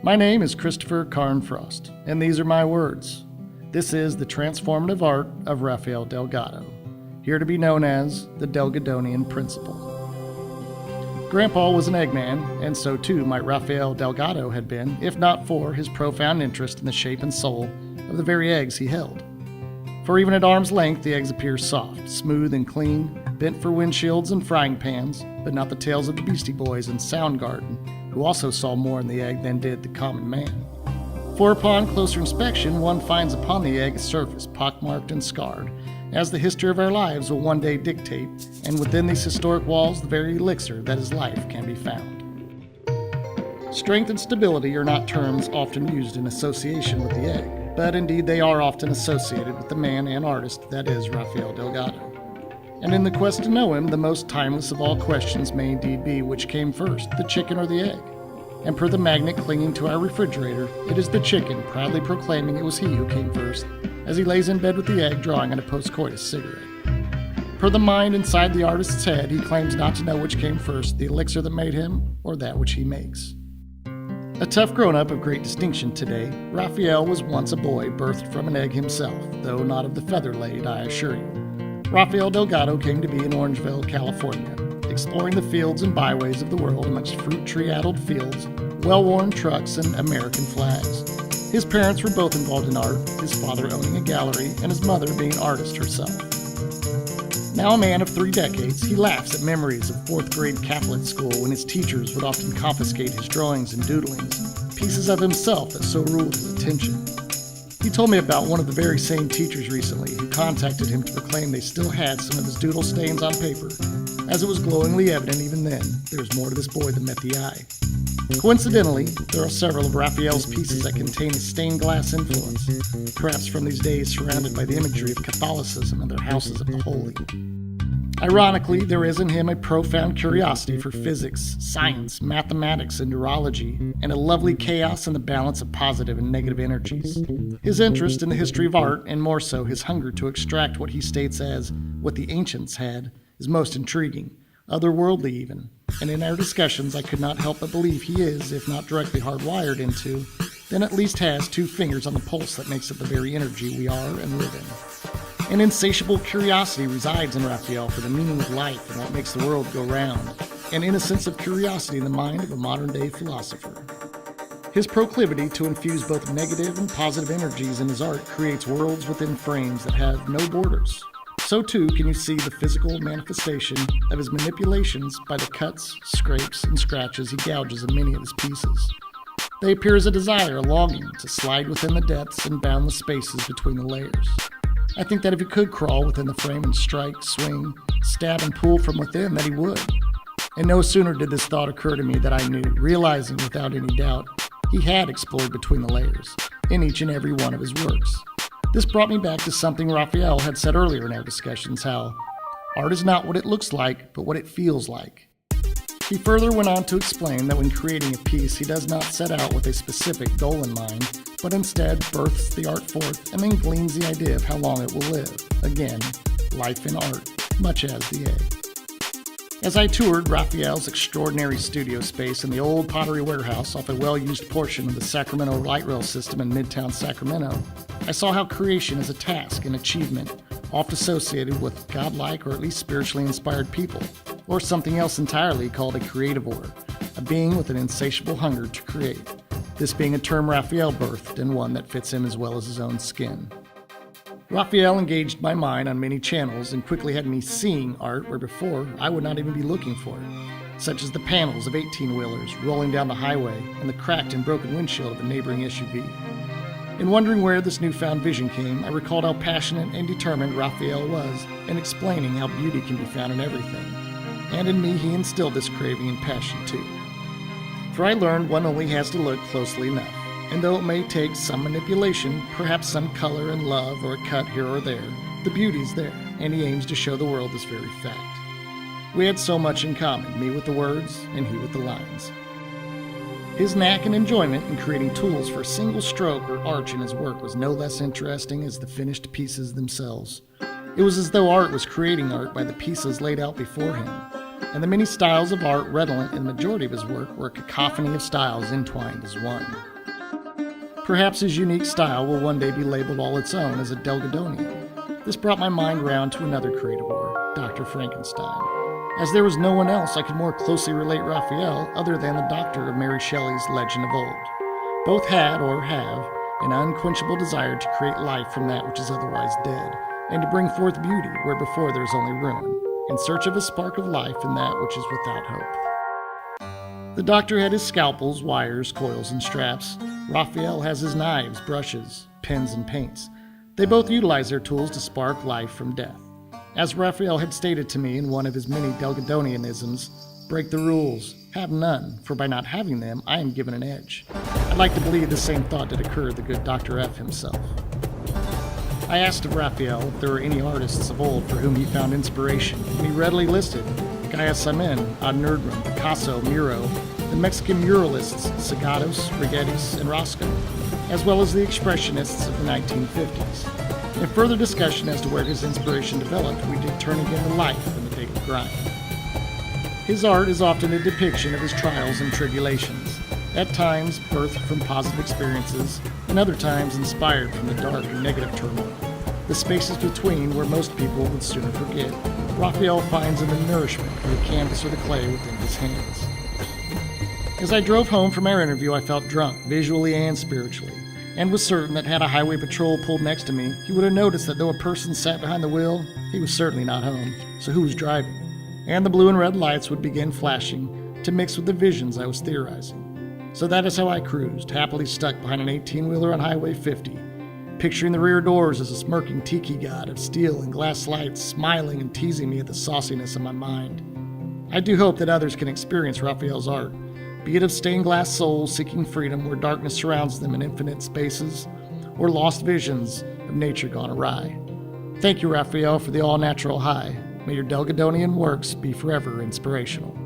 My name is Christopher Karne Frost, and these are my words. This is the transformative art of Raphael Delgado, here to be known as the Delgadonian principle. Grandpa was an eggman, and so too might Raphael Delgado had been, if not for his profound interest in the shape and soul of the very eggs he held. For even at arm's length, the eggs appear soft, smooth, and clean, bent for windshields and frying pans, but not the tales of the Beastie Boys and Soundgarden, who also saw more in the egg than did the common man. For upon closer inspection, one finds upon the egg a surface pockmarked and scarred, as the history of our lives will one day dictate, and within these historic walls the very elixir that is life can be found. Strength and stability are not terms often used in association with the egg, but indeed they are often associated with the man and artist that is Raphael Delgado. And in the quest to know him, the most timeless of all questions may indeed be which came first, the chicken or the egg. And per the magnet clinging to our refrigerator, it is the chicken proudly proclaiming it was he who came first, as he lays in bed with the egg drawing on a post-coitus cigarette. Per the mind inside the artist's head, he claims not to know which came first, the elixir that made him, or that which he makes. A tough grown-up of great distinction today, Raphael was once a boy birthed from an egg himself, though not of the feather laid, I assure you. Raphael Delgado came to be in Orangeville, California, exploring the fields and byways of the world amongst fruit tree-addled fields, well-worn trucks, and American flags. His parents were both involved in art, his father owning a gallery, and his mother being an artist herself. Now a man of 3 decades, he laughs at memories of 4th grade Catholic school when his teachers would often confiscate his drawings and doodlings, pieces of himself that so ruled his attention. He told me about one of the very same teachers recently who contacted him to proclaim they still had some of his doodle stains on paper, as it was glowingly evident even then there was more to this boy than met the eye. Coincidentally, there are several of Raphael's pieces that contain a stained glass influence, perhaps from these days surrounded by the imagery of Catholicism and their houses of the holy. Ironically, there is in him a profound curiosity for physics, science, mathematics, and neurology, and a lovely chaos in the balance of positive and negative energies. His interest in the history of art, and more so his hunger to extract what he states as what the ancients had, is most intriguing, otherworldly even, and in our discussions I could not help but believe he is, if not directly hardwired into, then at least has 2 fingers on the pulse that makes it the very energy we are and live in. An insatiable curiosity resides in Raphael for the meaning of life and what makes the world go round, an innocence of curiosity in the mind of a modern-day philosopher. His proclivity to infuse both negative and positive energies in his art creates worlds within frames that have no borders. So too can you see the physical manifestation of his manipulations by the cuts, scrapes, and scratches he gouges in many of his pieces. They appear as a desire, a longing to slide within the depths and boundless spaces between the layers. I think that if he could crawl within the frame and strike, swing, stab, and pull from within, that he would. And no sooner did this thought occur to me that I knew, realizing without any doubt, he had explored between the layers, in each and every one of his works. This brought me back to something Raphael had said earlier in our discussions, how art is not what it looks like, but what it feels like. He further went on to explain that when creating a piece, he does not set out with a specific goal in mind, but instead births the art forth and then gleans the idea of how long it will live. Again, life in art, much as the egg. As I toured Raphael's extraordinary studio space in the old pottery warehouse off a well-used portion of the Sacramento light rail system in Midtown Sacramento, I saw how creation is a task and achievement, oft associated with godlike or at least spiritually inspired people, or something else entirely called a creativore, a being with an insatiable hunger to create. This being a term Raphael birthed and one that fits him as well as his own skin. Raphael engaged my mind on many channels and quickly had me seeing art where before I would not even be looking for it, such as the panels of 18-wheelers rolling down the highway and the cracked and broken windshield of a neighboring SUV. In wondering where this newfound vision came, I recalled how passionate and determined Raphael was in explaining how beauty can be found in everything, and in me he instilled this craving and passion too. For I learned one only has to look closely enough, and though it may take some manipulation, perhaps some color and love or a cut here or there, the beauty's there, and he aims to show the world this very fact. We had so much in common, me with the words and he with the lines. His knack and enjoyment in creating tools for a single stroke or arch in his work was no less interesting as the finished pieces themselves. It was as though art was creating art by the pieces laid out before him, and the many styles of art redolent in the majority of his work were a cacophony of styles entwined as one. Perhaps his unique style will one day be labeled all its own as a Delgadonian. This brought my mind round to another creative work, Dr. Frankenstein, as there was no one else I could more closely relate Raphael other than the doctor of Mary Shelley's legend of old. Both had, or have, an unquenchable desire to create life from that which is otherwise dead, and to bring forth beauty where before there is only ruin, in search of a spark of life in that which is without hope. The doctor had his scalpels, wires, coils, and straps. Raphael has his knives, brushes, pens, and paints. They both utilize their tools to spark life from death. As Raphael had stated to me in one of his many Delgadonianisms, break the rules, have none, for by not having them, I am given an edge. I'd like to believe the same thought did occur to the good Dr. F himself. I asked of Raphael if there were any artists of old for whom he found inspiration, and he readily listed Gaius Simen, Ad Nerdrum, Picasso, Miro, the Mexican muralists Segados, Rigetis, and Roscoe, as well as the expressionists of the 1950s. In further discussion as to where his inspiration developed, we did turn again to life in the daily grind. His art is often a depiction of his trials and tribulations, at times birthed from positive experiences, and other times inspired from the dark and negative turmoil. The spaces between, where most people would sooner forget, Raphael finds in the nourishment of the canvas or the clay within his hands. As I drove home from our interview, I felt drunk, visually and spiritually, and was certain that had a highway patrol pulled next to me, he would have noticed that though a person sat behind the wheel, he was certainly not home, so who was driving? And the blue and red lights would begin flashing to mix with the visions I was theorizing. So that is how I cruised, happily stuck behind an 18-wheeler on Highway 50, picturing the rear doors as a smirking tiki god of steel and glass lights smiling and teasing me at the sauciness of my mind. I do hope that others can experience Raphael's art, be it of stained glass souls seeking freedom where darkness surrounds them in infinite spaces, or lost visions of nature gone awry. Thank you, Raphael, for the all-natural high. May your Delgadonian works be forever inspirational.